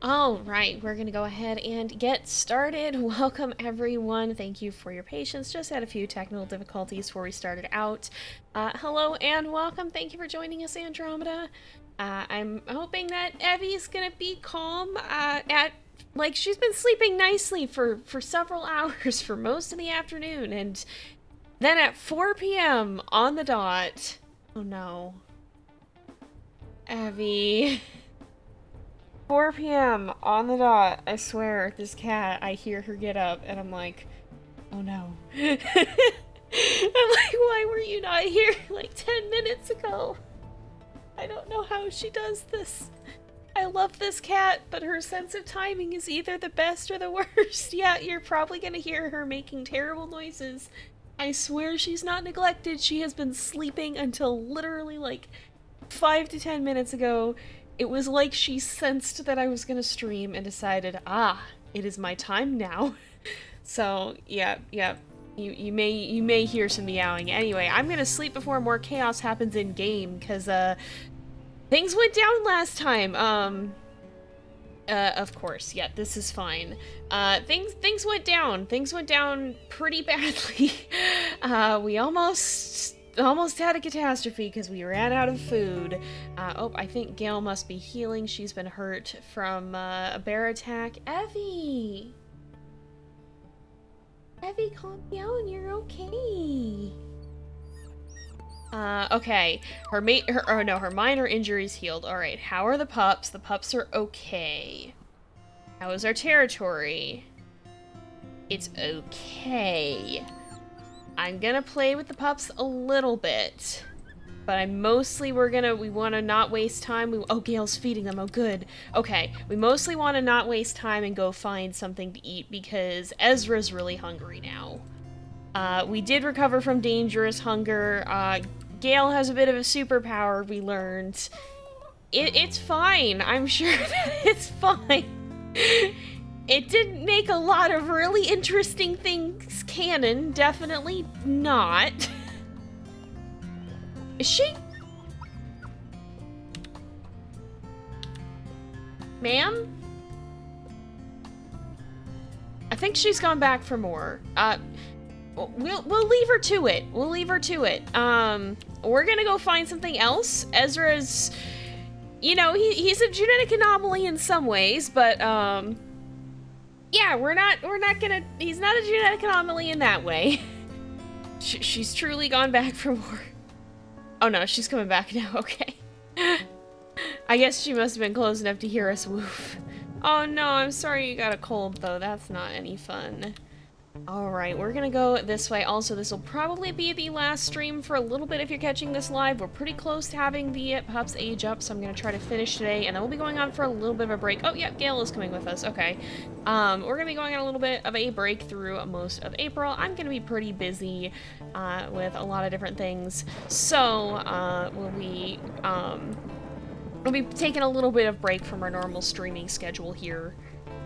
All right, we're going to go ahead and get started. Welcome, everyone. Thank you for your patience. Just had a few technical difficulties before we started out. Hello and welcome. Thank you for joining us, Andromeda. I'm hoping that Evie's going to be calm she's been sleeping nicely for several hours for most of the afternoon. And then at 4 p.m. on the dot... Oh, no. Evie... 4 p.m. on the dot, I swear, this cat, I hear her get up, and I'm like, oh no. I'm like, why were you not here like 10 minutes ago? I don't know how she does this. I love this cat, but her sense of timing is either the best or the worst. Yeah, you're probably gonna hear her making terrible noises. I swear she's not neglected. She has been sleeping until literally like 5 to 10 minutes ago. It was like she sensed that I was gonna stream and decided, it is my time now. So, yeah. You may hear some meowing. Anyway, I'm gonna sleep before more chaos happens in game, because, things went down last time. Of course, yeah, this is fine. Things went down. Things went down pretty badly. We almost had a catastrophe because we ran out of food. I think Gail must be healing. She's been hurt from a bear attack. Evie, calm down. You're okay. Okay. Her minor injuries healed. All right. How are the pups? The pups are okay. How is our territory? It's okay. I'm gonna play with the pups a little bit, but we want to not waste time. Oh, Gail's feeding them. Oh, good. Okay, we mostly want to not waste time and go find something to eat because Ezra's really hungry now. We did recover from dangerous hunger. Gail has a bit of a superpower, we learned. It's fine. I'm sure that it's fine. It didn't make a lot of really interesting things canon. Definitely not. Is she? Ma'am? I think she's gone back for more. We'll leave her to it. We're gonna go find something else. Ezra's, he's a genetic anomaly in some ways, but, yeah, he's not a genetic anomaly in that way. She's truly gone back for more. Oh no, she's coming back now, okay. I guess she must have been close enough to hear us woof. Oh no, I'm sorry you got a cold though, that's not any fun. Alright, we're gonna go this way. Also, this will probably be the last stream for a little bit if you're catching this live. We're pretty close to having the pups age up, so I'm gonna try to finish today, and then we'll be going on for a little bit of a break. Oh, yeah, Gail is coming with us. Okay. We're gonna be going on a little bit of a break through most of April. I'm gonna be pretty busy with a lot of different things, so we'll be taking a little bit of break from our normal streaming schedule here.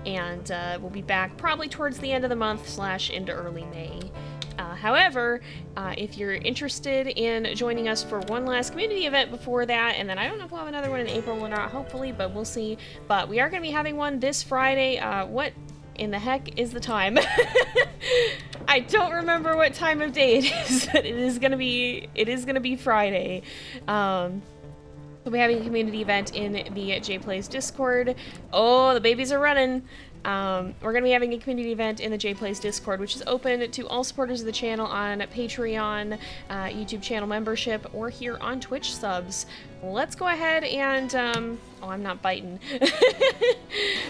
And we'll be back probably towards the end of the month / into early May. However, if you're interested in joining us for one last community event before that, and then I don't know if we'll have another one in April or not, hopefully, but we'll see. But we are going to be having one this Friday. What in the heck is the time? I don't remember what time of day it is, but it is going to be Friday. We'll be having a community event in the JayPlays Discord. Oh, the babies are running. We're going to be having a community event in the JayPlays Discord, which is open to all supporters of the channel on Patreon, YouTube channel membership, or here on Twitch subs. Let's go ahead and, oh, I'm not biting.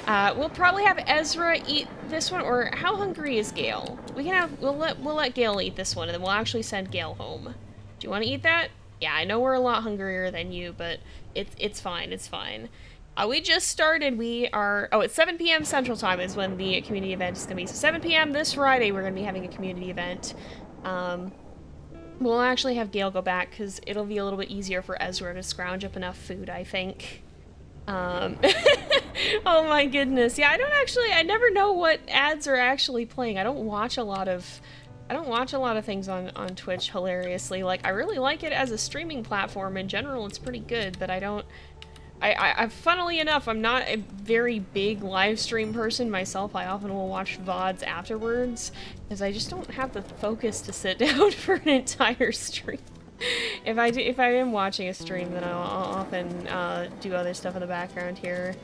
We'll probably have Ezra eat this one, or how hungry is Gail? We'll let Gail eat this one, and then we'll actually send Gail home. Do you want to eat that? Yeah, I know we're a lot hungrier than you, but it's fine, it's fine. We just started, it's 7 p.m. Central Time is when the community event is going to be. So 7 p.m. this Friday, we're going to be having a community event. We'll actually have Gail go back, because it'll be a little bit easier for Ezra to scrounge up enough food, I think. Oh my goodness. Yeah, I never know what ads are actually playing. I don't watch a lot of things on Twitch, hilariously. Like, I really like it as a streaming platform. In general, it's pretty good, but I don't funnily enough, I'm not a very big live stream person myself. I often will watch VODs afterwards, because I just don't have the focus to sit down for an entire stream. If I am watching a stream, then I'll often do other stuff in the background here.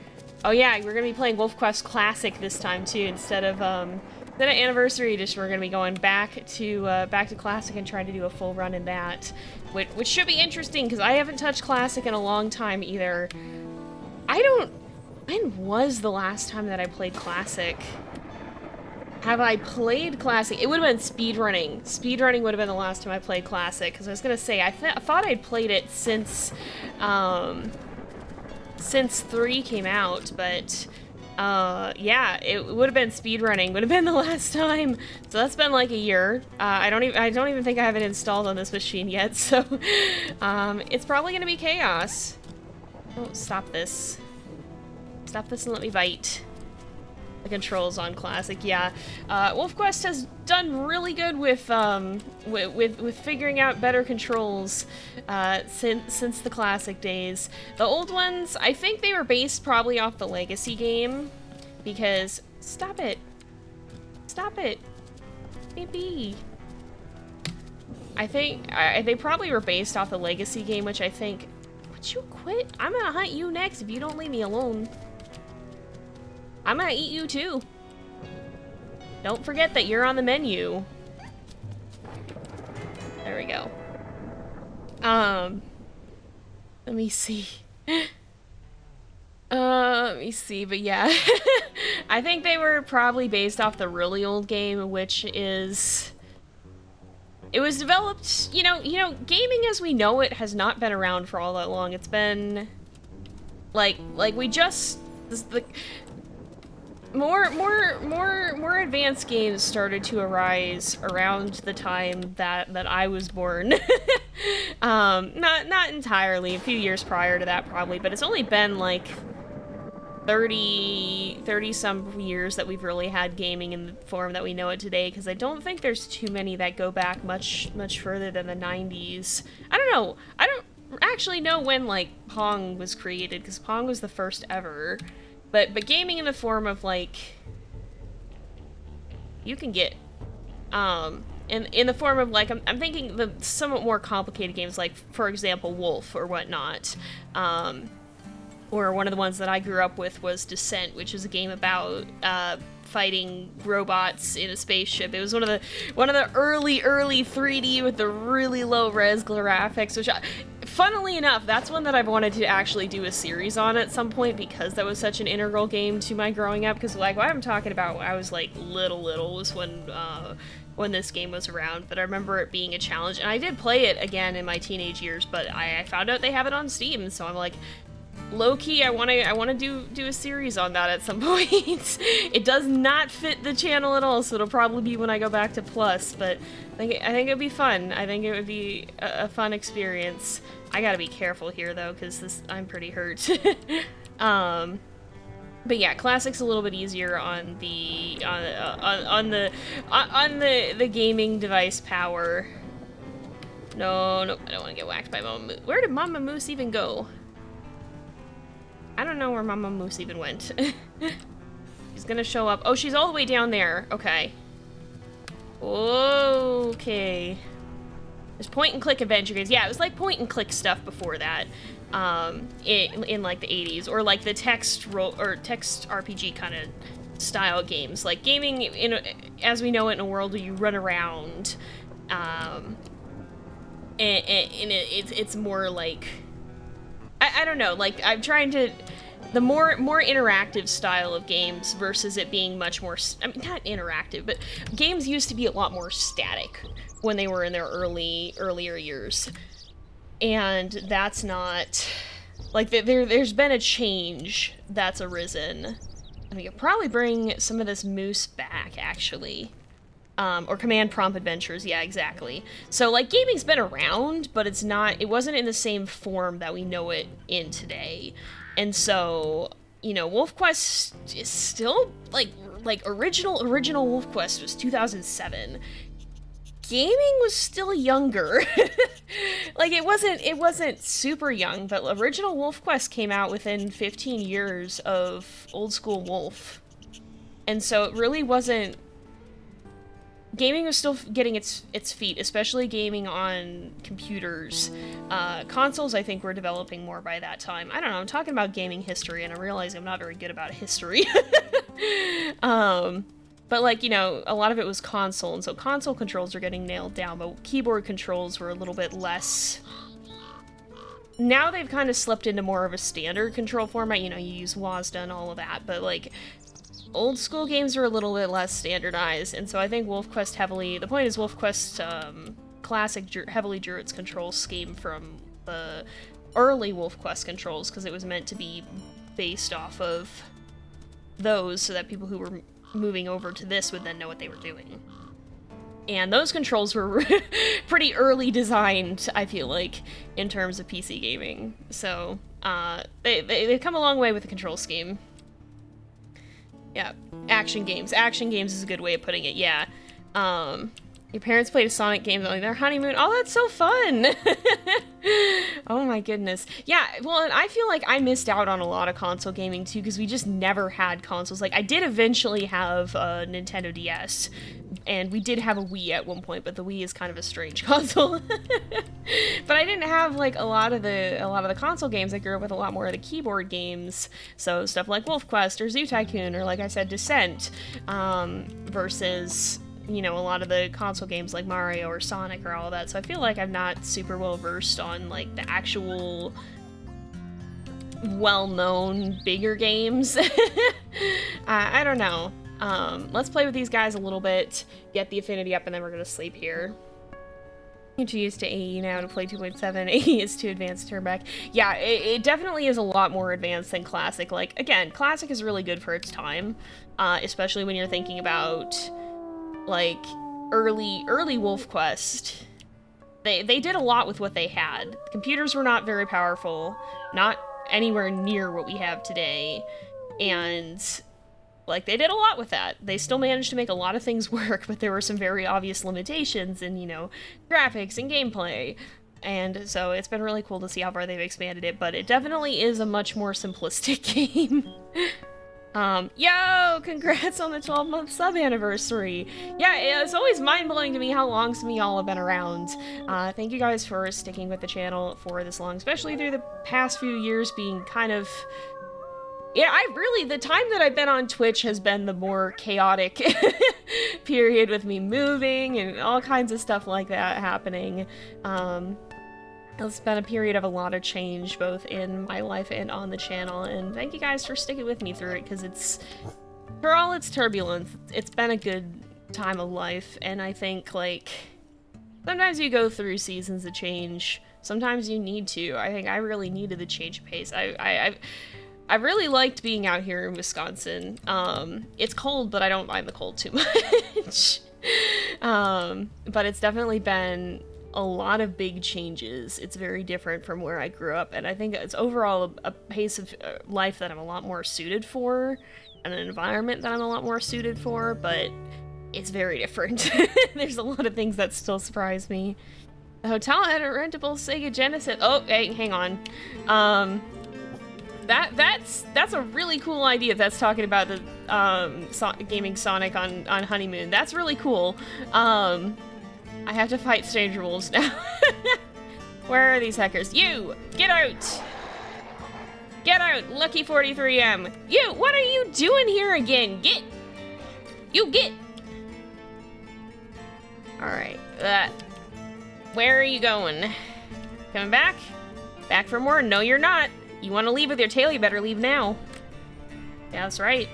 Oh yeah, we're gonna be playing WolfQuest Classic this time too, instead of Anniversary Edition. We're gonna be going back to Classic and trying to do a full run in that, which should be interesting because I haven't touched Classic in a long time either. When was the last time that I played Classic? Have I played Classic? It would have been speedrunning. Speedrunning would have been the last time I played Classic, because I was gonna say I thought I'd played it since 3 came out, but yeah, it would have been speedrunning. Would have been the last time. So that's been like a year. I don't even think I have it installed on this machine yet. So it's probably gonna be chaos. Oh, stop this! Stop this and let me bite. The controls on Classic, yeah. WolfQuest has done really good with figuring out better controls since the Classic days. The old ones, I think they were based probably off the Legacy game, because stop it, maybe. I think they probably were based off the Legacy game, which I think. Would you quit? I'm gonna hunt you next if you don't leave me alone. I'm gonna eat you too. Don't forget that you're on the menu. There we go. Let me see. Let me see, but yeah. I think they were probably based off the really old game, which is... It was developed, you know, gaming as we know it has not been around for all that long. It's been... Like we just... More advanced games started to arise around the time that I was born. Not entirely, a few years prior to that probably, but it's only been like 30 some years that we've really had gaming in the form that we know it today, because I don't think there's too many that go back much further than the 90s. I don't know. I don't actually know when like Pong was created, because Pong was the first ever. But gaming in the form of, like, you can get, in the form of, like, I'm thinking the somewhat more complicated games, like, for example, Wolf or whatnot, or one of the ones that I grew up with was Descent, which is a game about, fighting robots in a spaceship. It was one of the early 3D with the really low res graphics, which funnily enough, that's one that I've wanted to actually do a series on at some point, because that was such an integral game to my growing up. Because like what I'm talking about, I was like little was when this game was around, but I remember it being a challenge, and I did play it again in my teenage years, but I found out they have it on Steam, so I'm like, low-key, I wanna do a series on that at some point. It does not fit the channel at all, so it'll probably be when I go back to Plus, but I think it'd be fun. I think it would be a fun experience. I gotta be careful here though, because I'm pretty hurt. But yeah, Classic's a little bit easier on the gaming device power. No, I don't want to get whacked by Mama Moose. Where did Mama Moose even go? I don't know where Mama Moose even went. She's gonna show up. Oh, she's all the way down there. Okay. Okay. There's point-and-click adventure games. Yeah, it was like point-and-click stuff before that. In like the 80s, or like the text RPG kind of style games. Like gaming as we know it in a world where you run around. And it's more like... I don't know, like, I'm trying to... The more interactive style of games versus it being much more... I mean, not interactive, but games used to be a lot more static when they were in their earlier years. And that's not... Like, there's been a change that's arisen. And we could probably bring some of this moose back, actually. Or Command Prompt Adventures, yeah, exactly. So, like, gaming's been around, but it wasn't in the same form that we know it in today. And so, you know, WolfQuest is still, like original WolfQuest was 2007. gaming was still younger. Like, it wasn't super young, but original WolfQuest came out within 15 years of old school Wolf. And so it really wasn't... Gaming was still getting its feet, especially gaming on computers. Consoles, I think, were developing more by that time. I don't know, I'm talking about gaming history, and I realize I'm not very good about history. But, like, you know, a lot of it was console, and so console controls are getting nailed down, but keyboard controls were a little bit less... Now they've kind of slipped into more of a standard control format, you know, you use WASD and all of that, but, like, old school games are a little bit less standardized, and so I think WolfQuest heavily... The point is WolfQuest Classic heavily drew its control scheme from the early WolfQuest controls, because it was meant to be based off of those, so that people who were moving over to this would then know what they were doing. And those controls were pretty early designed, I feel like, in terms of PC gaming. So, they've come a long way with the control scheme. Yeah, action games. Action games is a good way of putting it, yeah. Your parents played a Sonic game on their honeymoon. Oh, that's so fun! Oh my goodness. Yeah, well, and I feel like I missed out on a lot of console gaming too, because we just never had consoles. Like, I did eventually have a Nintendo DS, and we did have a Wii at one point, but the Wii is kind of a strange console. But I didn't have, like, a lot of the console games. I grew up with a lot more of the keyboard games, so stuff like WolfQuest or Zoo Tycoon, or, like I said, Descent, versus... you know, a lot of the console games like Mario or Sonic or all that, so I feel like I'm not super well versed on, like, the actual well-known bigger games. I don't know. Let's play with these guys a little bit, get the affinity up, and then we're gonna sleep here. Introduced to AE now to play 2.7. AE is too advanced to turn back. Yeah, it definitely is a lot more advanced than Classic. Like, again, Classic is really good for its time, especially when you're thinking about... like, early WolfQuest, they did a lot with what they had. Computers were not very powerful, not anywhere near what we have today, and, like, they did a lot with that. They still managed to make a lot of things work, but there were some very obvious limitations in, you know, graphics and gameplay, and so it's been really cool to see how far they've expanded it, but it definitely is a much more simplistic game. Yo, congrats on the 12-month sub anniversary. Yeah, it's always mind-blowing to me how long some of y'all have been around. Thank you guys for sticking with the channel for this long, especially through the past few years being kind of... Yeah, the time that I've been on Twitch has been the more chaotic period with me moving and all kinds of stuff like that happening. It's been a period of a lot of change, both in my life and on the channel, and thank you guys for sticking with me through it, because it's, for all its turbulence, it's been a good time of life, and I think, like, sometimes you go through seasons of change, sometimes you need to. I think I really needed the change of pace. I really liked being out here in Wisconsin. It's cold, but I don't mind the cold too much. But it's definitely been a lot of big changes. It's very different from where I grew up, and I think it's overall a pace of life that I'm a lot more suited for, and an environment that I'm a lot more suited for, but it's very different. There's a lot of things that still surprise me. The hotel had a rentable Sega Genesis. Oh, hey, hang on. That's a really cool idea. That's talking about the gaming Sonic on Honeymoon. That's really cool. I have to fight Stranger Wolves now. Where are these hackers? You! Get out! Get out! Lucky 43M! You! What are you doing here again? Get! You get! Alright. Where are you going? Coming back? Back for more? No, you're not. You want to leave with your tail, you better leave now. Yeah, that's right.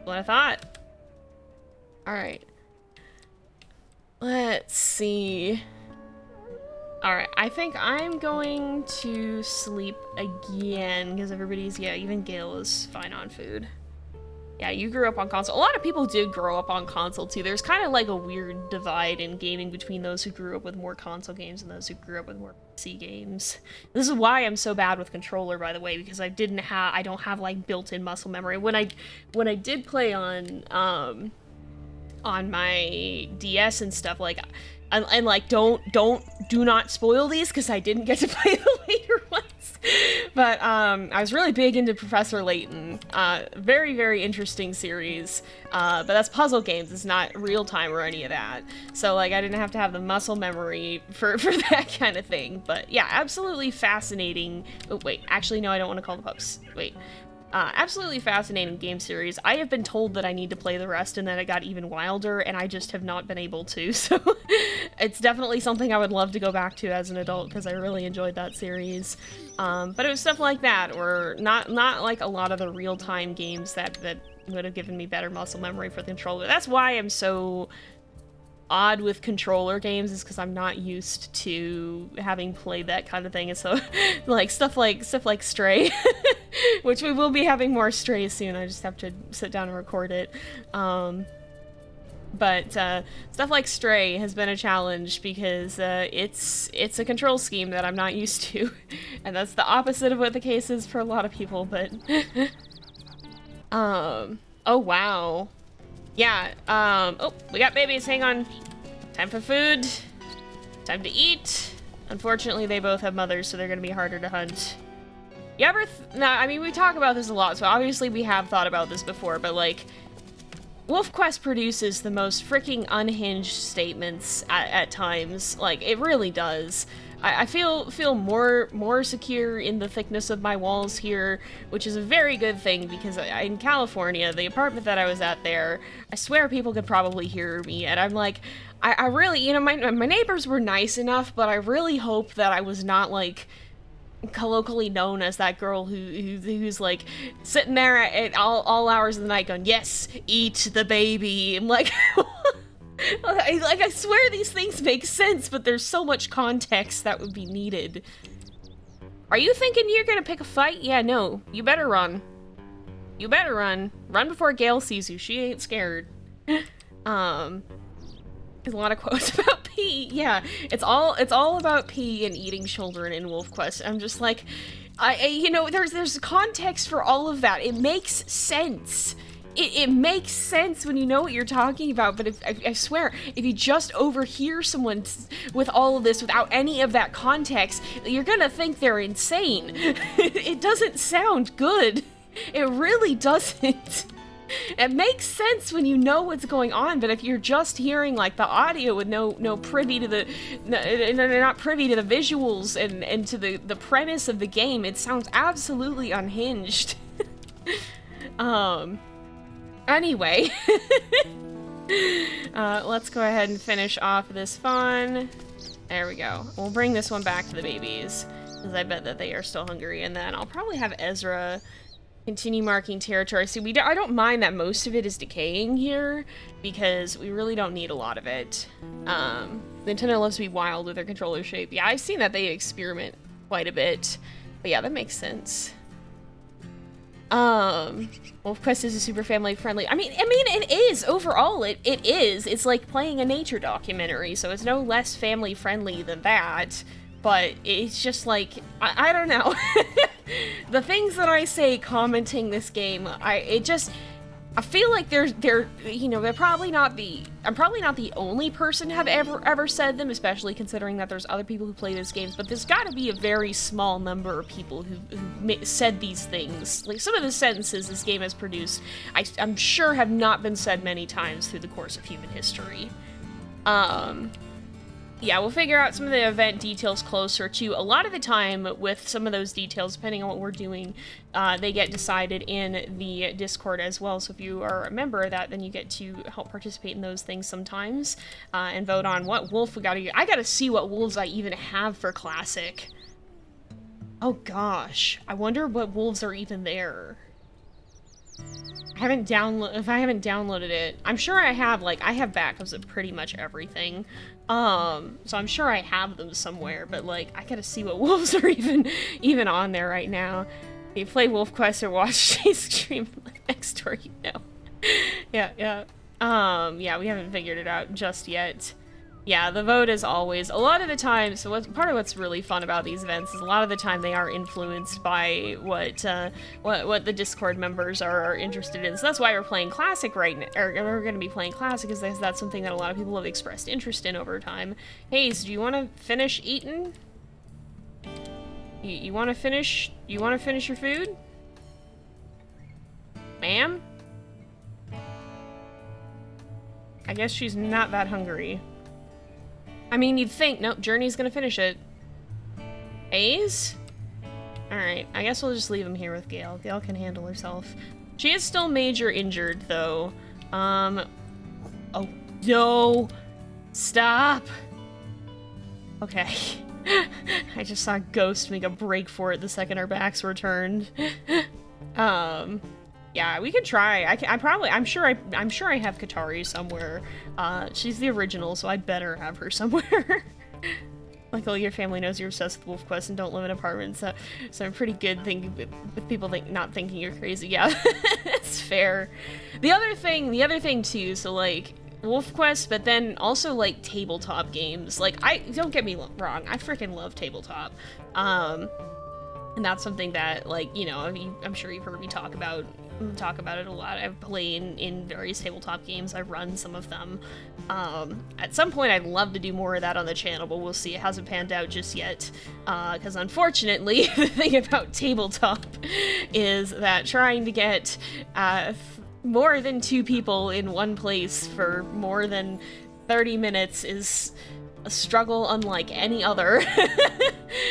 What I thought. Alright. Let's see. Alright, I think I'm going to sleep again, because everybody's, yeah, even Gail is fine on food. Yeah, you grew up on console. A lot of people did grow up on console, too. There's kind of like a weird divide in gaming between those who grew up with more console games and those who grew up with more PC games. This is why I'm so bad with controller, by the way, because I don't have, like, built-in muscle memory. When I did play on my DS and stuff, like, and like, do not spoil these, because I didn't get to play the later ones. But I was really big into Professor Layton. Very, very interesting series. But that's puzzle games. It's not real time or any of that. So like, I didn't have to have the muscle memory for that kind of thing. But yeah, absolutely fascinating. Oh wait, actually no, I don't want to call the pups. Wait. Absolutely fascinating game series. I have been told that I need to play the rest, and then it got even wilder, and I just have not been able to, so it's definitely something I would love to go back to as an adult, because I really enjoyed that series. But it was stuff like that, or not like a lot of the real-time games that would have given me better muscle memory for the controller. That's why I'm so odd with controller games, is because I'm not used to having played that kind of thing, and so like stuff like Stray, which we will be having more Stray soon. I just have to sit down and record it. But stuff like Stray has been a challenge because it's a control scheme that I'm not used to, and that's the opposite of what the case is for a lot of people. But oh wow. Yeah, oh, we got babies, hang on. Time for food. Time to eat. Unfortunately, they both have mothers, so they're gonna be harder to hunt. You ever, I mean, we talk about this a lot, so obviously we have thought about this before, but like, WolfQuest produces the most freaking unhinged statements at times. Like, it really does. I feel more secure in the thickness of my walls here, which is a very good thing, because in California, the apartment that I was at there, I swear people could probably hear me, and I'm like, I really, you know, my neighbors were nice enough, but I really hope that I was not, like, colloquially known as that girl who's like sitting there at all hours of the night going, yes, eat the baby. I'm like, I swear these things make sense, but there's so much context that would be needed. Are you thinking you're gonna pick a fight? Yeah, no. You better run. You better run. Run before Gail sees you. She ain't scared. There's a lot of quotes about pee. Yeah, it's all about pee and eating children in WolfQuest. I'm just like, you know, there's context for all of that. It makes sense. It makes sense when you know what you're talking about, but I swear, if you just overhear someone with all of this without any of that context, you're gonna think they're insane. It doesn't sound good. It really doesn't. It makes sense when you know what's going on, but if you're just hearing like the audio with no privy to the, not privy to the visuals and to the premise of the game, it sounds absolutely unhinged. Anyway, let's go ahead and finish off this fun. There we go. We'll bring this one back to the babies, because I bet that they are still hungry, and then I'll probably have Ezra continue marking territory. See, I don't mind that most of it is decaying here, because we really don't need a lot of it. Nintendo loves to be wild with their controller shape. Yeah, I've seen that they experiment quite a bit, but yeah, that makes sense. WolfQuest is a super family friendly. I mean, it is overall. It is. It's like playing a nature documentary, so it's no less family friendly than that. But it's just like, I don't know. The things that I say commenting this game, I feel like you know, I'm probably not the only person to have ever said them, especially considering that there's other people who play these games, but there's gotta be a very small number of people who said these things. Like, some of the sentences this game has produced, I'm sure have not been said many times through the course of human history. Yeah, we'll figure out some of the event details closer to. A lot of the time with some of those details, depending on what we're doing, they get decided in the Discord as well. So if you are a member of that, then you get to help participate in those things sometimes, and vote on what wolf we gotta use. I gotta see what wolves I even have for Classic. Oh gosh, I wonder what wolves are even there. If I haven't downloaded it, I'm sure I have, like, I have backups of pretty much everything. So I'm sure I have them somewhere, but like, I gotta see what wolves are even on there right now. If you play WolfQuest or watch Jay's stream next door, you know. Yeah, we haven't figured it out just yet. Yeah, the vote is always, a lot of the time, so part of what's really fun about these events is a lot of the time they are influenced by what the Discord members are interested in. So that's why we're playing Classic right now, or we're going to be playing Classic, because that's something that a lot of people have expressed interest in over time. Hayes, do you want to finish eating? You want to finish your food? Ma'am? I guess she's not that hungry. I mean, you'd think, nope, Journey's gonna finish it. A's? Alright, I guess we'll just leave him here with Gale. Gale can handle herself. She is still major injured, though. Oh, no! Stop! Okay. I just saw Ghost make a break for it the second our backs were turned. Yeah, we could try. I'm sure I have Katari somewhere. She's the original, so I'd better have her somewhere. Like, all your family knows you're obsessed with WolfQuest and don't live in apartments, so I'm pretty good with people not thinking you're crazy. Yeah, it's fair. The other thing too, so like, WolfQuest, but then also like tabletop games. Like, don't get me wrong, I freaking love tabletop. And that's something that, like, you know, I'm sure you've heard me talk about it a lot. I've played in various tabletop games. I've run some of them. At some point, I'd love to do more of that on the channel, but we'll see. It hasn't panned out just yet. Because unfortunately, the thing about tabletop is that trying to get more than 2 people in one place for more than 30 minutes is a struggle unlike any other.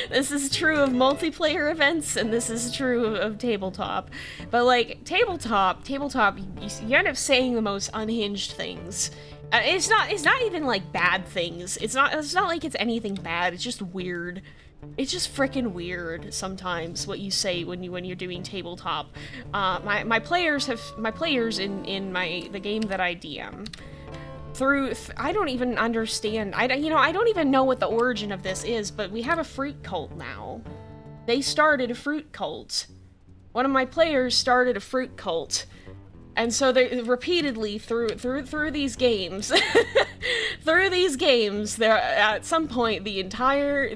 This is true of multiplayer events, and this is true of tabletop. But like, tabletop, you end up saying the most unhinged things. It's not even like bad things. It's not like it's anything bad. It's just weird. It's just freaking weird sometimes what you say when you're doing tabletop. My players in the game that I DM. I don't even understand. I don't even know what the origin of this is, but we have a fruit cult now. They started a fruit cult. One of my players started a fruit cult. And so they repeatedly through these games, there at some point the entire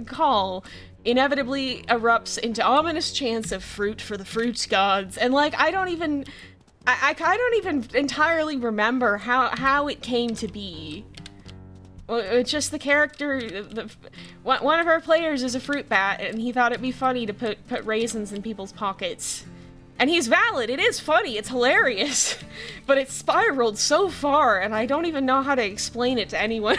call inevitably erupts into ominous chants of fruit for the fruit gods, and like I don't even entirely remember how it came to be. It's just the character, one of our players is a fruit bat, and he thought it'd be funny to put raisins in people's pockets. And he's valid, it is funny, it's hilarious, but it spiraled so far, and I don't even know how to explain it to anyone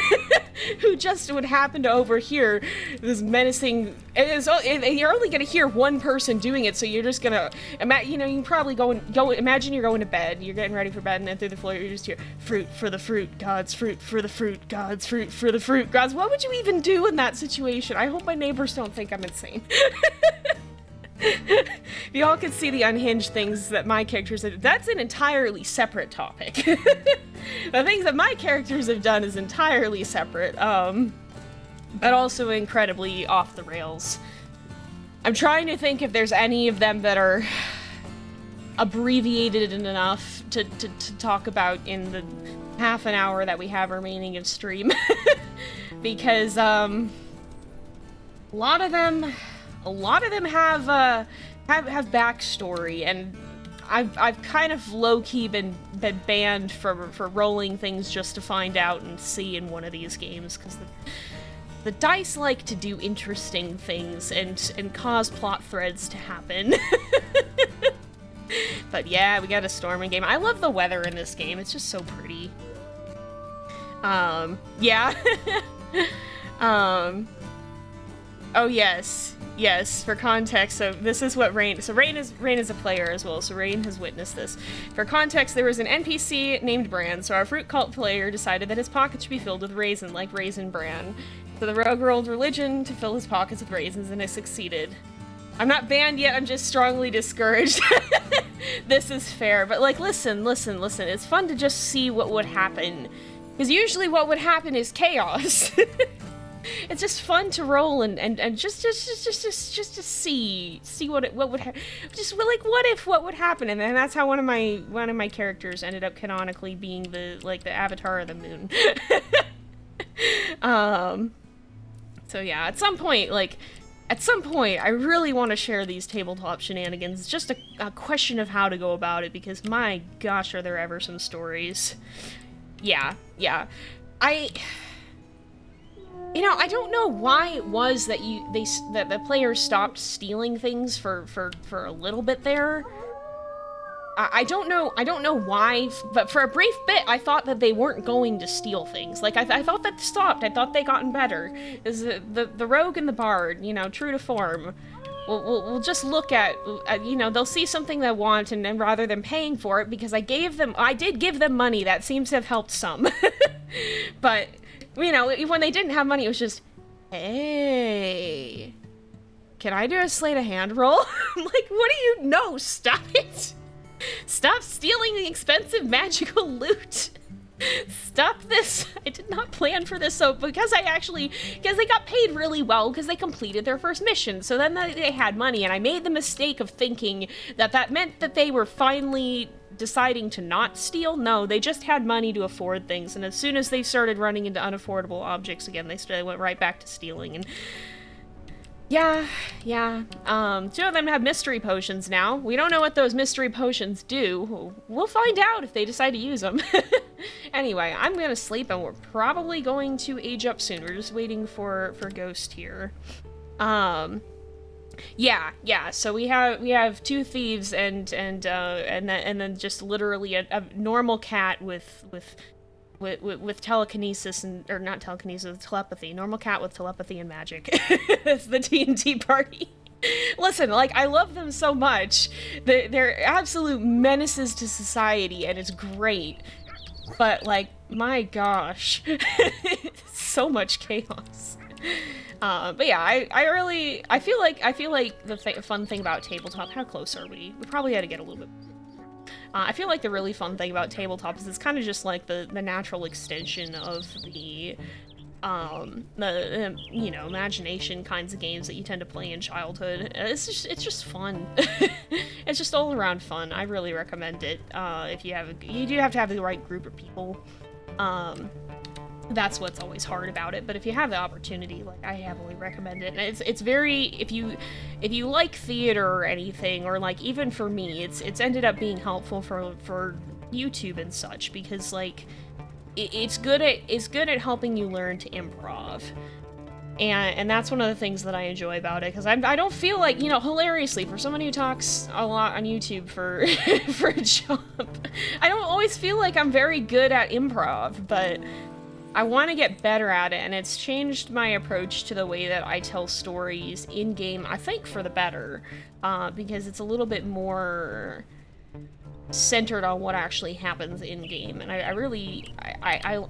who just would happen to overhear this menacing. You're only gonna hear one person doing it, so you're just gonna, you can probably imagine you're going to bed, you're getting ready for bed, and then through the floor you just hear, fruit for the fruit gods, fruit for the fruit gods, fruit for the fruit gods. What would you even do in that situation? I hope my neighbors don't think I'm insane. If you all could see the unhinged things that my characters have, that's an entirely separate topic. The things that my characters have done is entirely separate, but also incredibly off the rails. I'm trying to think if there's any of them that are abbreviated enough to talk about in the half an hour that we have remaining of stream. Because, a lot of them have backstory, and I've kind of low-key been banned for rolling things just to find out and see in one of these games, because the dice like to do interesting things and cause plot threads to happen. But yeah, we got a storming game. I love the weather in this game. It's just so pretty. Yeah. Oh yes. Yes, for context, so this is what Rain is a player as well, so Rain has witnessed this. For context, there was an NPC named Bran, so our fruit cult player decided that his pockets should be filled with raisin, like Raisin Bran. So the rogue rolled religion to fill his pockets with raisins, and it succeeded. I'm not banned yet, I'm just strongly discouraged. This is fair, but like, listen, it's fun to just see what would happen. Because usually what would happen is chaos. It's just fun to roll and just to see what would just like what would happen, and then that's how one of my characters ended up canonically being the avatar of the moon. So yeah, at some point I really want to share these tabletop shenanigans. It's just a question of how to go about it, because my gosh, are there ever some stories. Yeah. I don't know why it was that that the players stopped stealing things for a little bit there. I don't know why, but for a brief bit, I thought that they weren't going to steal things. Like, I thought that stopped. I thought they gotten better. Is the rogue and the bard, true to form, we'll just look at, they'll see something they want, and then rather than paying for it, because I did give them money, that seems to have helped some. But, when they didn't have money, it was just, hey, can I do a sleight of hand roll? I'm like, what do you know? Stop it! Stop stealing the expensive magical loot! Stop this! I did not plan for this, so because they got paid really well because they completed their first mission, so then they had money, and I made the mistake of thinking that meant that they were finally deciding to not steal. No, they just had money to afford things, and as soon as they started running into unaffordable objects again, they went right back to stealing, and yeah. Two of them have mystery potions now. We don't know what those mystery potions do. We'll find out if they decide to use them. Anyway, I'm gonna sleep, and we're probably going to age up soon. We're just waiting for Ghost here. Yeah. So we have two thieves and then just literally a normal cat with telekinesis or not telekinesis, telepathy. Normal cat with telepathy and magic. It's the D&D party. Listen, I love them so much. They're absolute menaces to society, and it's great. But, my gosh. So much chaos. But yeah, I feel like the fun thing about tabletop, how close are we? We probably had to get a little bit. I feel like the really fun thing about tabletop is it's kind of just like the natural extension of the imagination kinds of games that you tend to play in childhood. It's just fun. It's just all around fun. I really recommend it. You do have to have the right group of people. That's what's always hard about it, but if you have the opportunity, I heavily recommend it. And it's very, if you like theater or anything, or even for me, it's ended up being helpful for YouTube and such, because it's good at helping you learn to improv. And that's one of the things that I enjoy about it, because I don't feel like, hilariously, for someone who talks a lot on YouTube for a job, I don't always feel like I'm very good at improv, but I want to get better at it, and it's changed my approach to the way that I tell stories in-game, I think for the better, because it's a little bit more centered on what actually happens in-game, and I really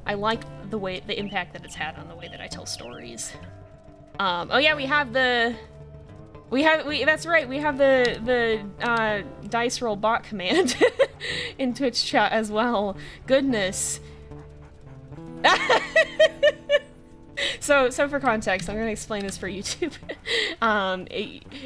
like the impact that it's had on the way that I tell stories. Oh yeah, that's right, we have the dice roll bot command in Twitch chat as well. Goodness. So for context, I'm gonna explain this for YouTube.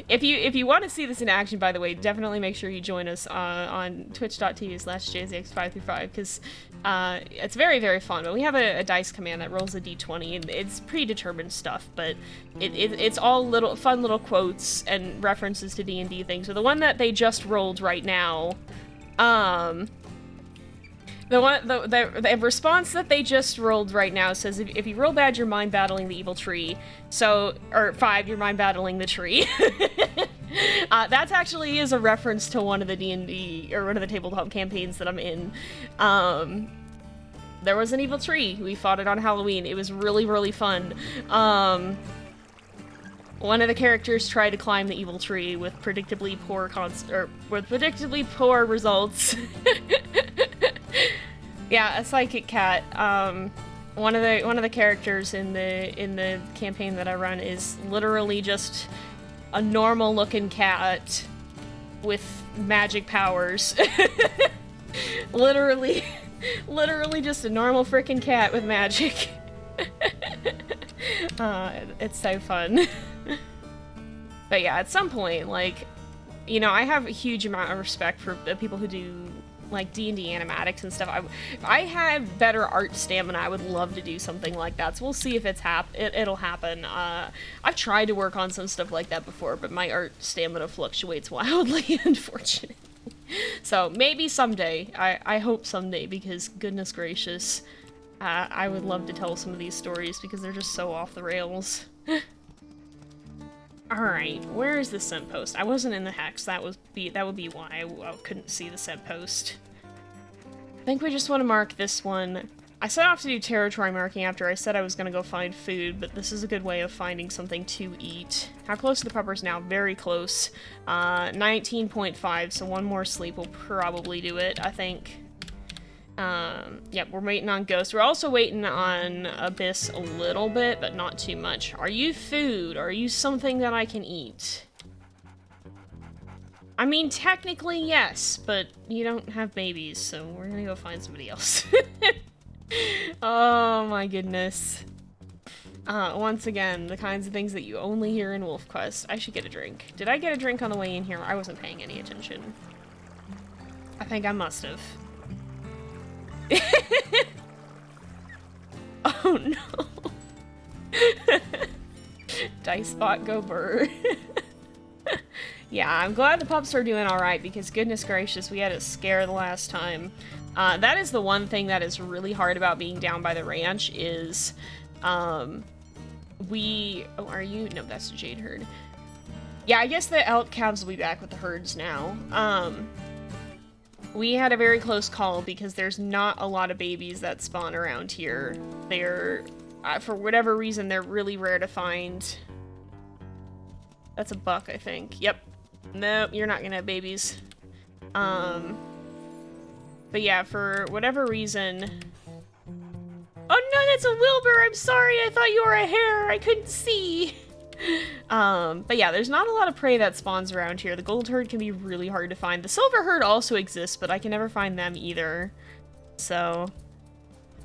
If you want to see this in action, by the way, definitely make sure you join us on twitch.tv/JZX535, because it's very, very fun. But we have a dice command that rolls a d20, and it's predetermined stuff, but it's all fun little quotes and references to D&D things. So the one that they just rolled right now, the response that they just rolled right now says, if you roll bad, you're mind battling the evil tree. Or 5, you're mind battling the tree. That actually is a reference to one of the D&D, or one of the tabletop campaigns that I'm in. There was an evil tree. We fought it on Halloween. It was really, really fun. One of the characters tried to climb the evil tree with predictably poor results. Yeah, a psychic cat. One of the characters in the campaign that I run is literally just a normal looking cat with magic powers. literally just a normal freaking cat with magic. It's so fun. But yeah, at some point, like, you know, I have a huge amount of respect for the people who do, like, D&D animatics and stuff. If I had better art stamina, I would love to do something like that. So we'll see if it'll happen. I've tried to work on some stuff like that before, but my art stamina fluctuates wildly, unfortunately. So maybe someday. I hope someday, because goodness gracious, I would love to tell some of these stories because they're just so off the rails. Alright, where is the scent post? I wasn't in the hex, that would be why I couldn't see the scent post. I think we just want to mark this one. I set off to do territory marking after I said I was going to go find food, but this is a good way of finding something to eat. How close are the puppers now? Very close. 19.5, so one more sleep will probably do it, I think. Yep, we're waiting on Ghost. We're also waiting on Abyss a little bit, but not too much. Are you food? Are you something that I can eat? I mean, technically, yes, but you don't have babies, so we're gonna go find somebody else. Oh my goodness. Once again, the kinds of things that you only hear in WolfQuest. I should get a drink. Did I get a drink on the way in here? I wasn't paying any attention. I think I must have. Oh no. Dice spot go bird. Yeah, I'm glad the pups are doing alright because goodness gracious, we had a scare the last time. That is the one thing that is really hard about being down by the ranch is, oh, are you? No, that's the Jade herd. Yeah, I guess the elk calves will be back with the herds now. We had a very close call because there's not a lot of babies that spawn around here. They're, for whatever reason, they're really rare to find. That's a buck, I think. Yep. Nope, you're not gonna have babies. But yeah, for whatever reason... Oh no, that's a Wilbur! I'm sorry, I thought you were a hare! I couldn't see! But yeah, there's not a lot of prey that spawns around here. The gold herd can be really hard to find. The silver herd also exists, but I can never find them either. So...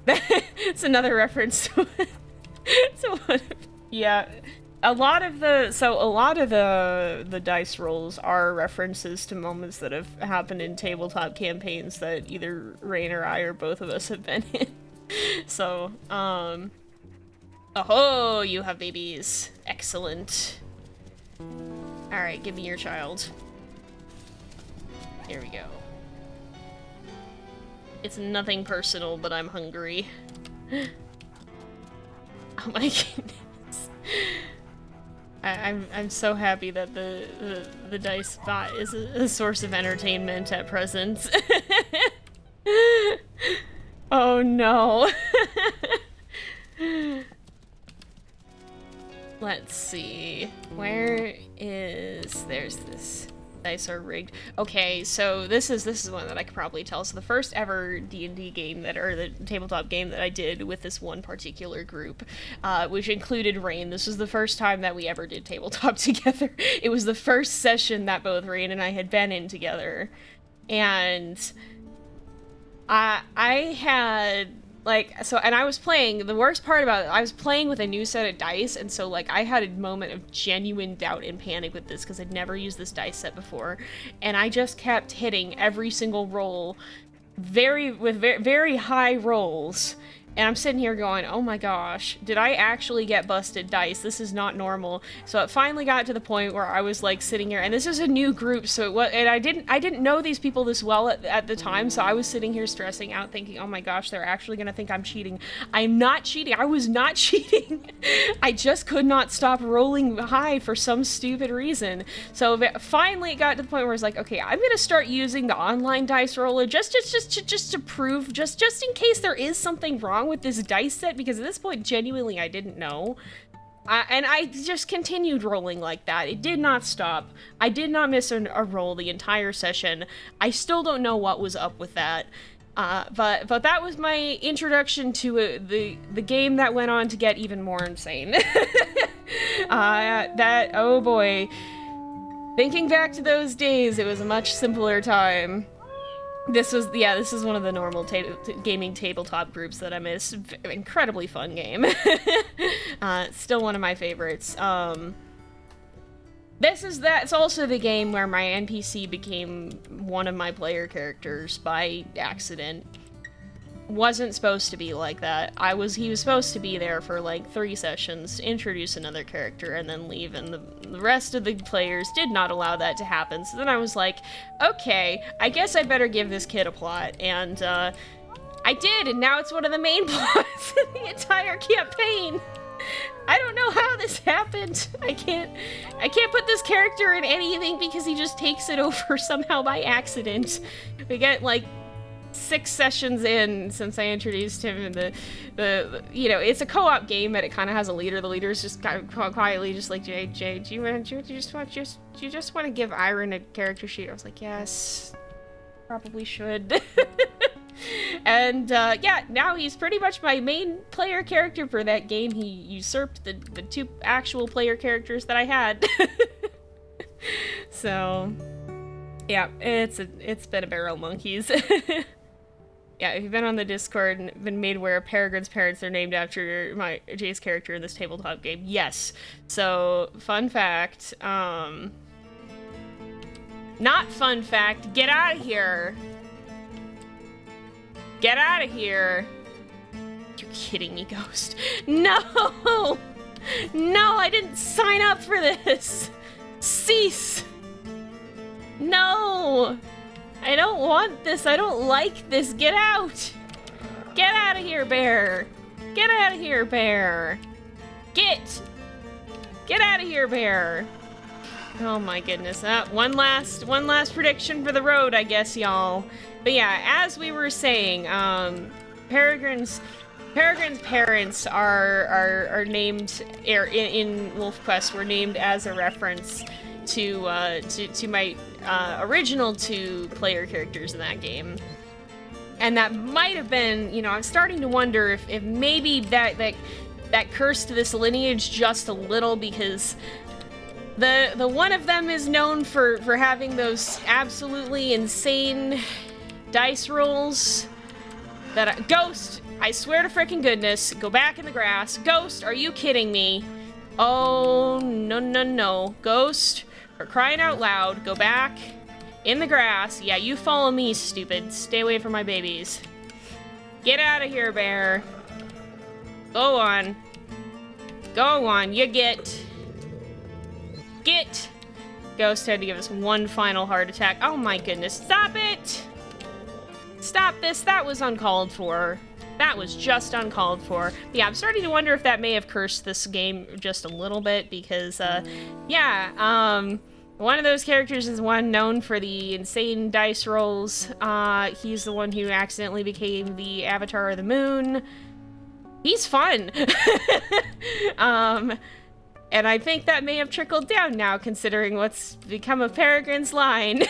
it's another reference to one. Yeah. A lot of the dice rolls are references to moments that have happened in tabletop campaigns that either Rain or I or both of us have been in. So, oh, you have babies. Excellent. Alright, give me your child. Here we go. It's nothing personal, but I'm hungry. Oh my goodness. I'm so happy that the dice spot is a source of entertainment at present. Oh no. Let's see. There's this. Dice are rigged. Okay, so this is one that I could probably tell. So the first ever D&D game or the tabletop game that I did with this one particular group, which included Rain. This was the first time that we ever did tabletop together. It was the first session that both Rain and I had been in together. And I had... and I was playing, the worst part about it, I was playing with a new set of dice, and so, I had a moment of genuine doubt and panic with this, because I'd never used this dice set before, and I just kept hitting every single roll, with very high rolls, and I'm sitting here going, oh my gosh, did I actually get busted dice? This is not normal. So it finally got to the point where I was sitting here, and this is a new group, so I didn't know these people this well at the time, so I was sitting here stressing out thinking, oh my gosh, they're actually gonna think I'm cheating. I'm not cheating. I was not cheating. I just could not stop rolling high for some stupid reason. So finally it got to the point where I was like, okay, I'm gonna start using the online dice roller just to prove, just in case there is something wrong with this dice set, because at this point genuinely I didn't know, and I just continued rolling like that. It did not stop. I did not miss a roll the entire session. I still don't know what was up with that, but that was my introduction to the game that went on to get even more insane. Oh boy, thinking back to those days, it was a much simpler time. This is one of the normal gaming tabletop groups that I'm in. It's an incredibly fun game. Still one of my favorites. It's also the game where my NPC became one of my player characters by accident. Wasn't supposed to be like that. He was supposed to be there for like 3 sessions, introduce another character, and then leave, and the rest of the players did not allow that to happen. So then I was like, okay, I guess I better give this kid a plot, and I did, and now it's one of the main plots in the entire campaign. I don't know how this happened. I can't put this character in anything because he just takes it over somehow by accident. We get like 6 sessions in since I introduced him, and the you know, it's a co-op game, but it kind of has a leader. The leader's just kind of quietly just like, Jay, do you just want to give Iron a character sheet? I was like, yes, probably should. And yeah, now he's pretty much my main player character for that game. He usurped the 2 actual player characters that I had. So yeah, it's been a barrel of monkeys. Yeah, if you've been on the Discord and been made aware, Peregrine's parents are named after Jay's character in this tabletop game. Yes. So, fun fact, not fun fact, get out of here. Get out of here. You're kidding me, Ghost. No! No, I didn't sign up for this. Cease. No! I don't want this. I don't like this. Get out! Get out of here, bear! Get out of here, bear! Get out of here, bear! Oh my goodness. One last prediction for the road, I guess, y'all. But yeah, as we were saying, Peregrine's parents are named in WolfQuest were named as a reference to my original 2 player characters in that game. And that might have been, you know, I'm starting to wonder if maybe that cursed this lineage just a little, because the one of them is known for having those absolutely insane dice rolls that Ghost, I swear to frickin' goodness, go back in the grass. Ghost, are you kidding me? Oh, no. Ghost, for crying out loud, go back in the grass. Yeah, you follow me, stupid. Stay away from my babies. Get out of here, bear. Go on. Go on, you get. Ghost had to give us one final heart attack. Oh my goodness, stop it! Stop this, that was uncalled for. That was just uncalled for. But yeah, I'm starting to wonder if that may have cursed this game just a little bit, because, one of those characters is one known for the insane dice rolls. He's the one who accidentally became the Avatar of the Moon. He's fun! And I think that may have trickled down now, considering what's become of Peregrine's line.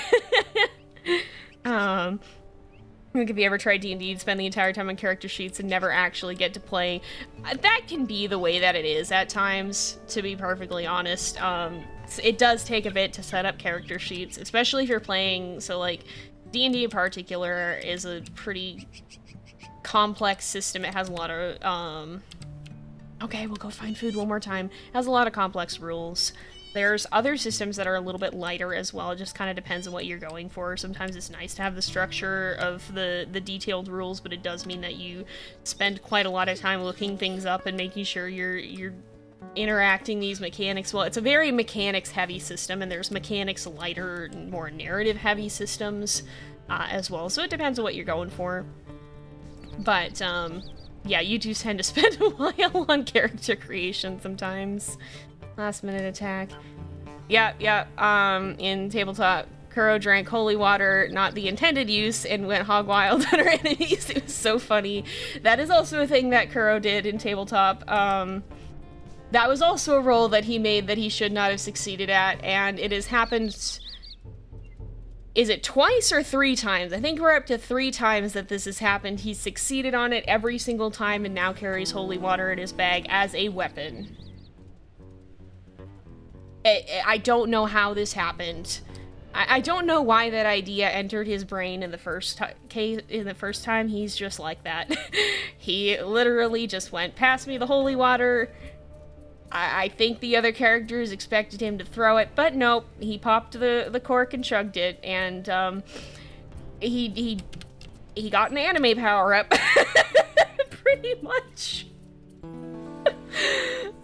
If you ever tried D&D, you'd spend the entire time on character sheets and never actually get to play. That can be the way that it is at times, to be perfectly honest. It does take a bit to set up character sheets, especially if you're playing, so like, D&D in particular is a pretty complex system. It has a lot of, okay, we'll go find food one more time. It has a lot of complex rules. There's other systems that are a little bit lighter as well. It just kind of depends on what you're going for. Sometimes it's nice to have the structure of the detailed rules, but it does mean that you spend quite a lot of time looking things up and making sure you're interacting these mechanics well. It's a very mechanics-heavy system, and there's mechanics lighter, more narrative-heavy systems as well. So it depends on what you're going for. But, yeah, you do tend to spend a while on character creation sometimes. Last minute attack. Yeah, in tabletop, Kuro drank holy water, not the intended use, and went hog wild on our enemies. It was so funny. That is also a thing that Kuro did in tabletop. That was also a roll that he made that he should not have succeeded at, and it has happened... Is it twice or 3 times? I think we're up to 3 times that this has happened. He's succeeded on it every single time and now carries holy water in his bag as a weapon. I don't know how this happened, I don't know why that idea entered his brain in the first time. He's just like that. He literally just went, pass me the holy water. I think the other characters expected him to throw it, but nope. He popped the cork and chugged it, and he got an anime power-up. Pretty much.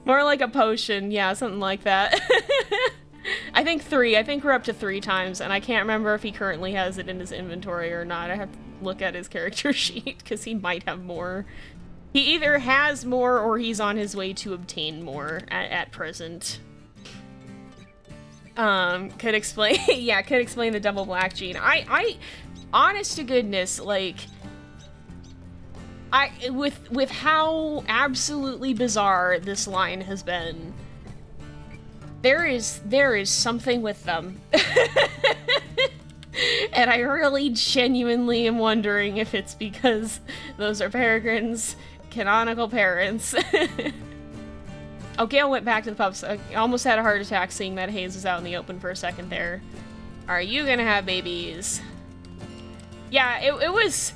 More like a potion, yeah, something like that. I think 3. I think we're up to 3 times, and I can't remember if he currently has it in his inventory or not. I have to look at his character sheet, because he might have more. He either has more, or he's on his way to obtain more at present. Could explain, yeah, could explain the double black gene. I, honest to goodness, like, with how absolutely bizarre this line has been, there is something with them. And I really genuinely am wondering if it's because those are Peregrine's canonical parents. Oh, Gale went back to the pubs. I almost had a heart attack seeing that Hayes was out in the open for a second there. Are you gonna have babies? Yeah, it was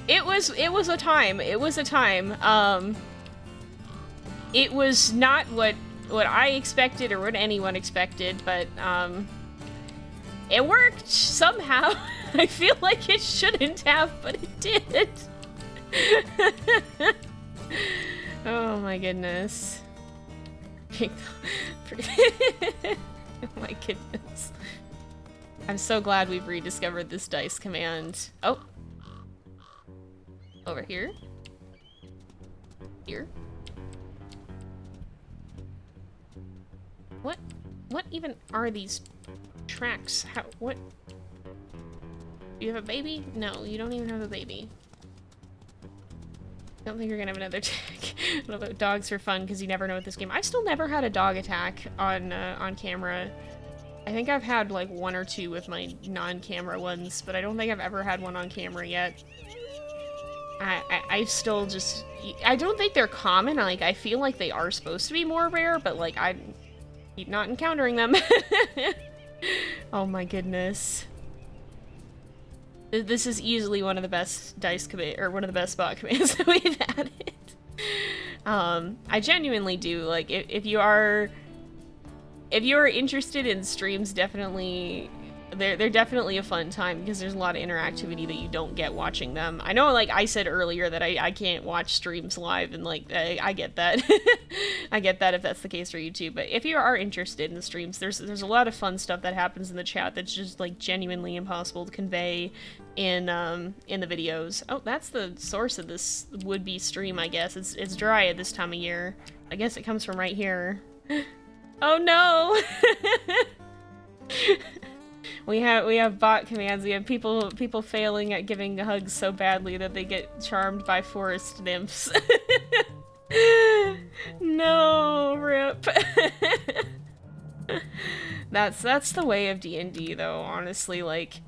a time. It was a time. It was not what I expected or what anyone expected, but it worked somehow. I feel like it shouldn't have, but it did. Oh my goodness. Oh my goodness. I'm so glad we've rediscovered this dice command. Oh. Over here. Here. What even are these tracks? What? You have a baby? No, you don't even have a baby. I don't think you're gonna have another attack. Although dogs are fun because you never know with this game. I still never had a dog attack on camera. I think I've had like 1 or 2 with my non-camera ones, but I don't think I've ever had one on camera yet. I still just, I don't think they're common. Like, I feel like they are supposed to be more rare, but like I keep not encountering them. Oh my goodness. This is easily one of the best dice command, or one of the best spot commands that we've added. I genuinely do, like, if you are interested in streams, definitely, they're definitely a fun time because there's a lot of interactivity that you don't get watching them. I know, like I said earlier, that I can't watch streams live, and like, I get that. I get that if that's the case for you too, but if you are interested in the streams, there's a lot of fun stuff that happens in the chat that's just like genuinely impossible to convey in the videos. Oh, that's the source of this would-be stream, I guess. It's dry at this time of year. I guess it comes from right here. Oh no! We have bot commands. We have people failing at giving hugs so badly that they get charmed by forest nymphs. No, rip. That's the way of D&D though, honestly. Like,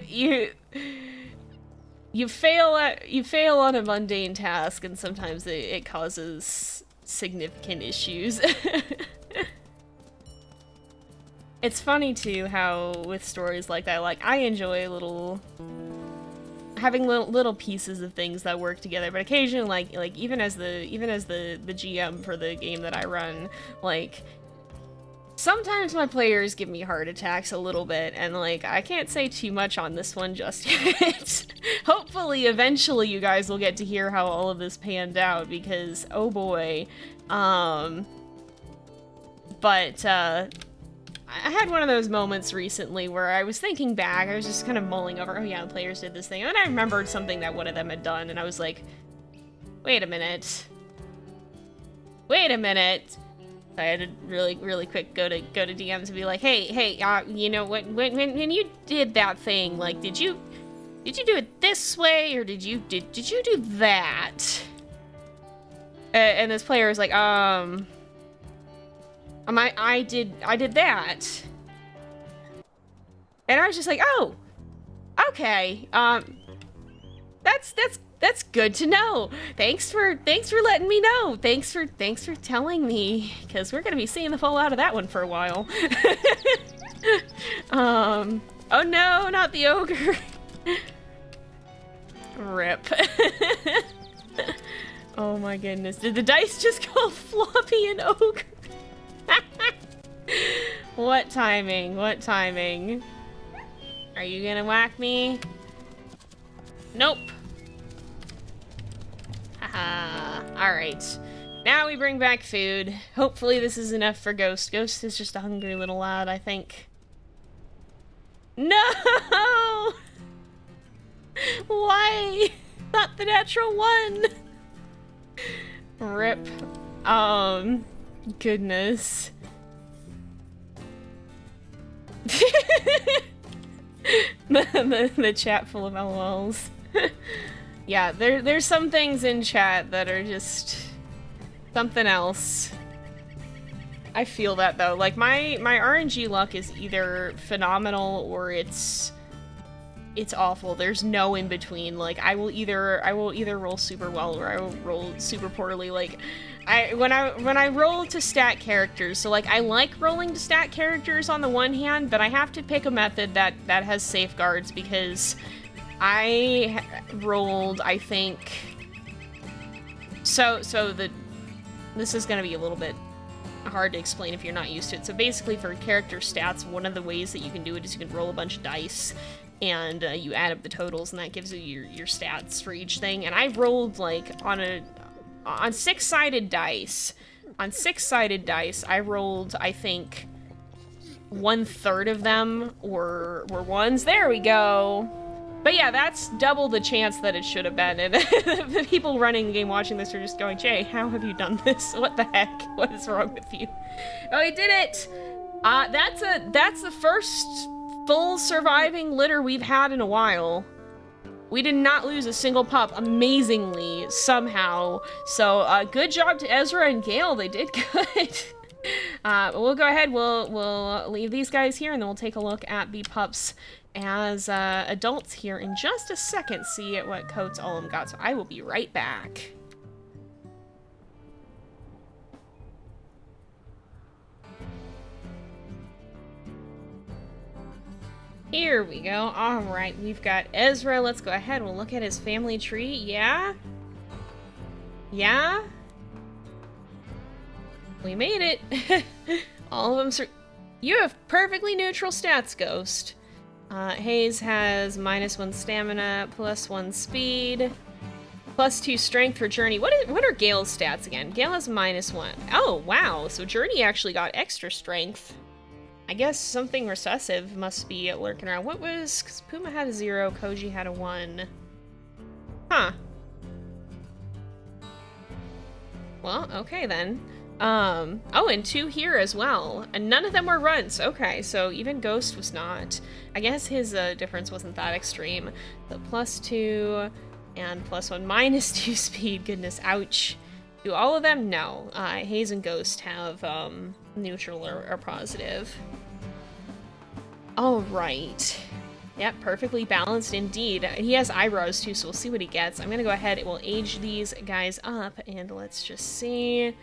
you fail on a mundane task, and sometimes it causes significant issues. It's funny too how with stories like that, like, I enjoy having little pieces of things that work together, but occasionally, like even as the GM for the game that I run, like, sometimes my players give me heart attacks a little bit, and like, I can't say too much on this one just yet. Hopefully eventually you guys will get to hear how all of this panned out, because oh boy. I had one of those moments recently where I was thinking back, I was just kind of mulling over, oh yeah, the players did this thing, and then I remembered something that one of them had done, and I was like, wait a minute. Wait a minute. I had to really quick go to DMs and be like, hey, you know, when you did that thing, like, did you do it this way, or did you do that? And this player was like, I did that. And I was just like, oh, okay. That's good to know. Thanks for letting me know. Thanks for telling me, because we're gonna be seeing the fallout of that one for a while. Oh no, not the ogre. Rip. Oh my goodness. Did the dice just go floppy and ogre? What timing? What timing? Are you gonna whack me? Nope. Haha. Alright. Now we bring back food. Hopefully this is enough for Ghost. Ghost is just a hungry little lad, I think. No! Why? Not the natural one! Rip. Goodness. the chat full of LOLs. Yeah, there's some things in chat that are just something else. I feel that though. Like my RNG luck is either phenomenal or it's awful. There's no in between. Like I will either roll super well or I will roll super poorly. Like when I roll to stat characters, so like I like rolling to stat characters on the one hand, but I have to pick a method that has safeguards because I rolled, I think, this is gonna be a little bit hard to explain if you're not used to it. So basically for character stats, one of the ways that you can do it is you can roll a bunch of dice and you add up the totals and that gives you your stats for each thing. And I rolled like on six-sided dice. On six-sided dice, I rolled, I think, 1/3 of them were ones. There we go. But yeah, that's double the chance that it should have been. And the people running the game watching this are just going, Jay, how have you done this? What the heck? What is wrong with you? Oh, he did it! That's the first full surviving litter we've had in a while. We did not lose a single pup, amazingly, somehow. So, good job to Ezra and Gale, they did good. We'll go ahead, we'll leave these guys here, and then we'll take a look at the pups as adults here in just a second, see what coats all of them got. So I will be right back. Here we go. All right, we've got Ezra. Let's go ahead. We'll look at his family tree. Yeah? Yeah? We made it. All of them. You have perfectly neutral stats, Ghost. Hayes has -1 stamina, +1 speed, +2 strength for Journey. What are Gale's stats again? Gale has -1. Oh, wow. So Journey actually got extra strength. I guess something recessive must be lurking around. What was... Because Puma had a 0, Koji had a 1. Huh. Well, okay then. Oh, and 2 here as well. And none of them were runs. Okay, so even Ghost was not. I guess his difference wasn't that extreme. But +2 and +1, -2 speed. Goodness, ouch. Do all of them? No. Hayes and Ghost have neutral or positive. All right. Yep, perfectly balanced indeed. He has eyebrows too, so we'll see what he gets. I'm gonna go ahead and we'll age these guys up, and let's just see.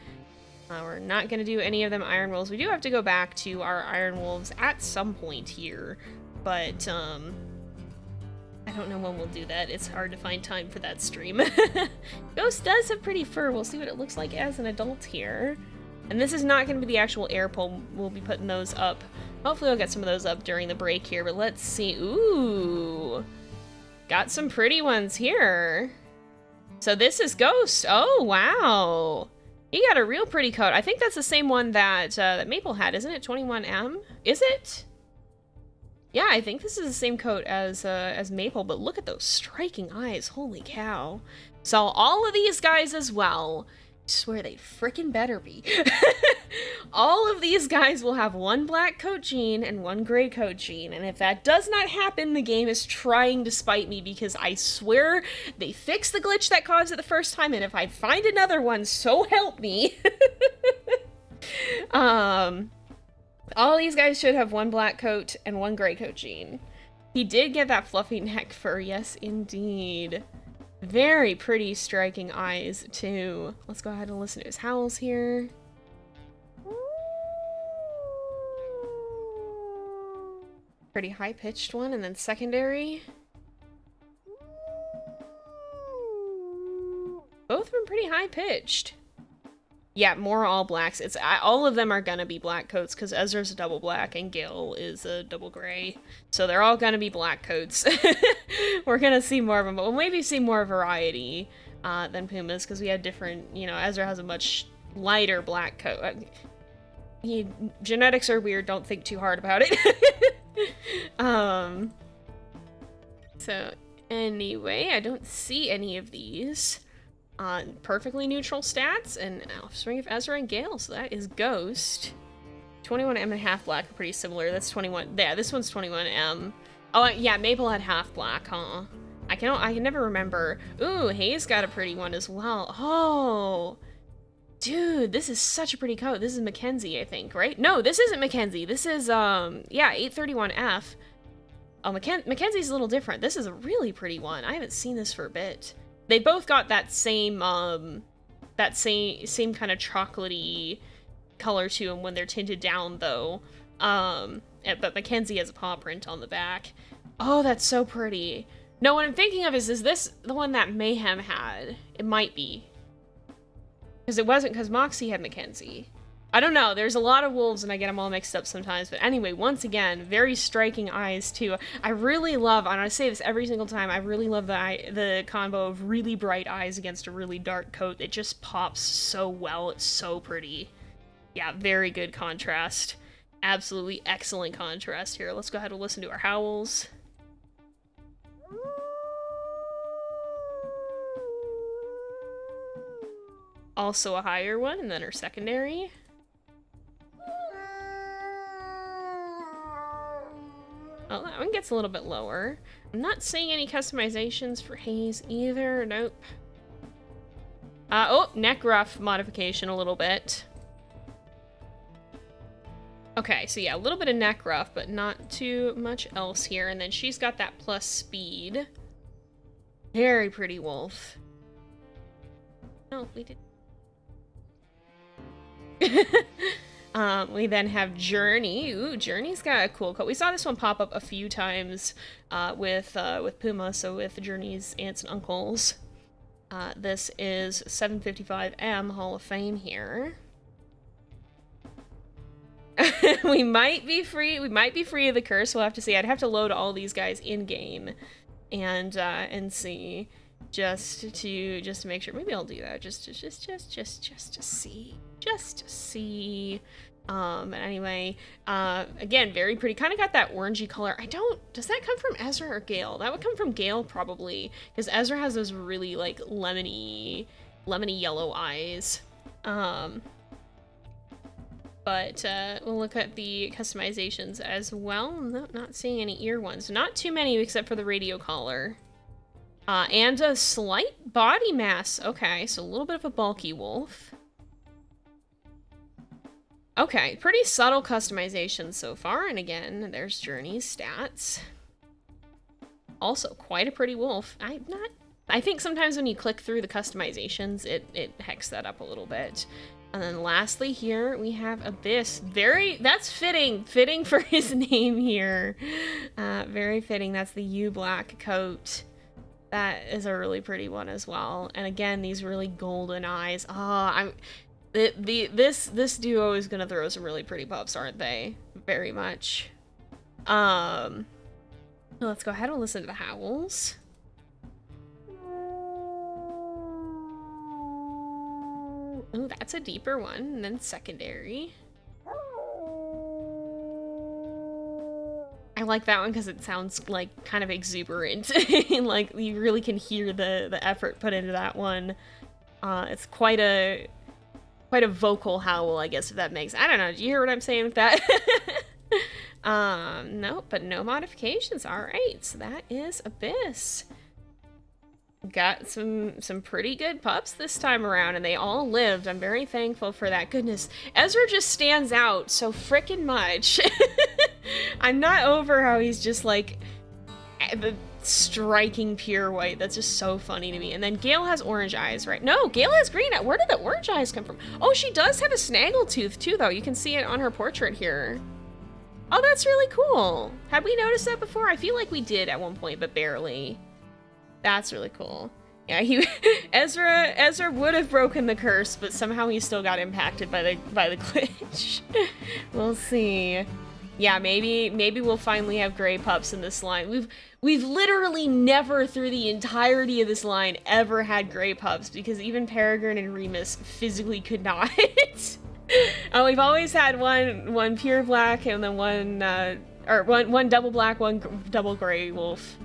We're not gonna do any of them Iron Wolves. We do have to go back to our Iron Wolves at some point here, but I don't know when we'll do that. It's hard to find time for that stream. Ghost does have pretty fur. We'll see what it looks like as an adult here. And this is not going to be the actual air pole. We'll be putting those up. Hopefully I'll get some of those up during the break here, but let's see. Ooh. Got some pretty ones here. So this is Ghost. Oh, wow. He got a real pretty coat. I think that's the same one that, that Maple had, isn't it? 21M? Is it? Yeah, I think this is the same coat as Maple, but look at those striking eyes. Holy cow. So all of these guys as well. I swear they frickin' better be. All of these guys will have 1 black coat gene and 1 gray coat gene, and if that does not happen, the game is trying to spite me, because I swear they fixed the glitch that caused it the first time, and if I find another one, so help me. All these guys should have 1 black coat and 1 gray coat gene. He did get that fluffy neck fur, yes indeed. Very pretty striking eyes too. Let's go ahead and listen to his howls here. Pretty high-pitched one, and then secondary. Both of them pretty high-pitched. Yeah, more all blacks. All of them are gonna be black coats because Ezra's a double black and Gale is a double gray. So they're all gonna be black coats. We're gonna see more of them, but we'll maybe see more variety than Pumas because we had different, you know, Ezra has a much lighter black coat. Genetics are weird, don't think too hard about it. So anyway, I don't see any of these. Perfectly neutral stats, and offspring of Ezra and Gale, so that is Ghost. 21M and half black are pretty similar. That's 21. Yeah, this one's 21M. Oh, yeah, Maple had half black, huh? I can never remember. Ooh, Hayes got a pretty one as well. Oh, dude, this is such a pretty coat. This is Mackenzie, I think, right? No, this isn't Mackenzie. This is, yeah, 831F. Oh, Mackenzie's a little different. This is a really pretty one. I haven't seen this for a bit. They both got that same kind of chocolatey color to them when they're tinted down, though. But Mackenzie has a paw print on the back. Oh, that's so pretty. No, what I'm thinking of is this the one that Mayhem had? It might be. Because it wasn't, because Moxie had Mackenzie. I don't know, there's a lot of wolves and I get them all mixed up sometimes, but anyway, once again, very striking eyes too. I really love, and I say this every single time, I really love the combo of really bright eyes against a really dark coat. It just pops so well, it's so pretty. Yeah, very good contrast. Absolutely excellent contrast here. Let's go ahead and listen to our howls. Also a higher one, and then our secondary. Oh, that one gets a little bit lower. I'm not seeing any customizations for Hayes either. Nope. Oh, neck ruff modification a little bit. Okay, so yeah, a little bit of neck ruff, but not too much else here. And then she's got that plus speed. Very pretty wolf. Oh, we did. We then have Journey. Ooh, Journey's got a cool coat. We saw this one pop up a few times with Puma, so with Journey's aunts and uncles. This is 755M Hall of Fame here. We might be free of the curse. We'll have to see. I'd have to load all these guys in game and see just to make sure. Maybe I'll do that just to see. Anyway, again, very pretty. Kind of got that orangey color. Does that come from Ezra or Gale? That would come from Gale probably, because Ezra has those really like lemony yellow eyes. But we'll look at the customizations as well. No, not seeing any ear ones. Not too many except for the radio collar. And a slight body mass. Okay, so a little bit of a bulky wolf. Okay, pretty subtle customization so far, and again, there's Journey's stats. Also, quite a pretty wolf. I think sometimes when you click through the customizations, it hecks that up a little bit. And then lastly here, we have Abyss. That's fitting for his name here. Very fitting, that's the U black coat. That is a really pretty one as well. And again, these really golden eyes. This duo is gonna throw some really pretty pups, aren't they? Very much. Let's go ahead and listen to the howls. Oh, that's a deeper one, and then secondary. I like that one because it sounds like kind of exuberant. Like you really can hear the effort put into that one. It's quite a vocal howl, I guess, if that makes. I don't know. Do you hear what I'm saying with that? No, but no modifications. All right, so that is Abyss. Got some pretty good pups this time around, and they all lived. I'm very thankful for that. Goodness, Ezra just stands out so frickin' much. I'm not over how he's just like the striking pure white. That's just so funny to me. And then Gale has orange eyes, right? No, Gale has green. Where did the orange eyes come from? Oh, she does have a snaggletooth too, though. You can see it on her portrait here. Oh, that's really cool. Had we noticed that before? I feel like we did at one point, but barely. That's really cool. Yeah, Ezra would have broken the curse, but somehow he still got impacted by the glitch. We'll see. Yeah, maybe we'll finally have gray pups in this line. We've literally never through the entirety of this line ever had gray pups because even Peregrine and Remus physically could not. We've always had one pure black and then one double black, one double gray wolf.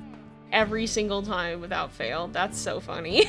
Every single time without fail. That's so funny.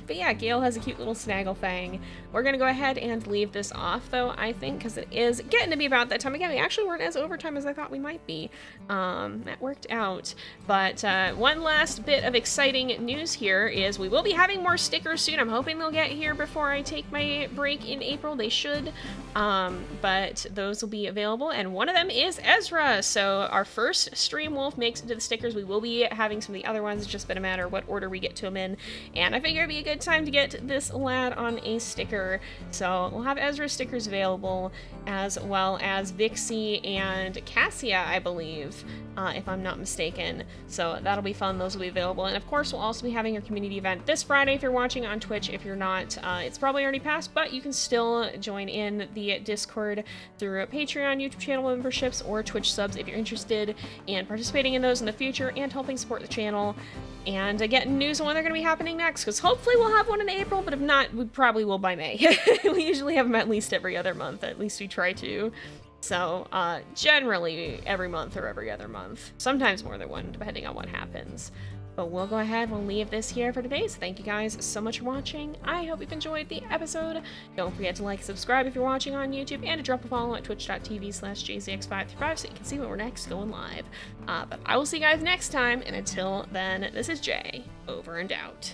But yeah, Gale has a cute little snaggle fang. We're gonna go ahead and leave this off though, I think, because it is getting to be about that time again. We actually weren't as overtime as I thought we might be. That worked out. But one last bit of exciting news here is we will be having more stickers soon. I'm hoping they'll get here before I take my break in April. They should. But those will be available, and one of them is Ezra. So our first stream wolf makes it to the stickers. We will be having some of the other ones. It's just been a matter of what order we get to them in, and I figure it'd be a good time to get this lad on a sticker. So we'll have Ezra stickers available, as well as Vixie and Cassia, I believe, if I'm not mistaken. So that'll be fun. Those will be available. And of course, we'll also be having our community event this Friday if you're watching on Twitch. If you're not, it's probably already passed, but you can still join in the Discord through Patreon, YouTube channel memberships, or Twitch subs if you're interested in participating in those in the future and helping support the channel and getting news on when they're going to be happening next, because hopefully we'll have one in April, but if not, we probably will by May. We usually have them at least every other month, at least we try to. So generally every month or every other month, sometimes more than one, depending on what happens. But we'll go ahead, we'll leave this here for today. So thank you guys so much for watching. I hope you've enjoyed the episode. Don't forget to like and subscribe if you're watching on YouTube, and to drop a follow at twitch.tv/jzx535 so you can see when we're next going live. But I will see you guys next time, and until then, this is Jay, over and out.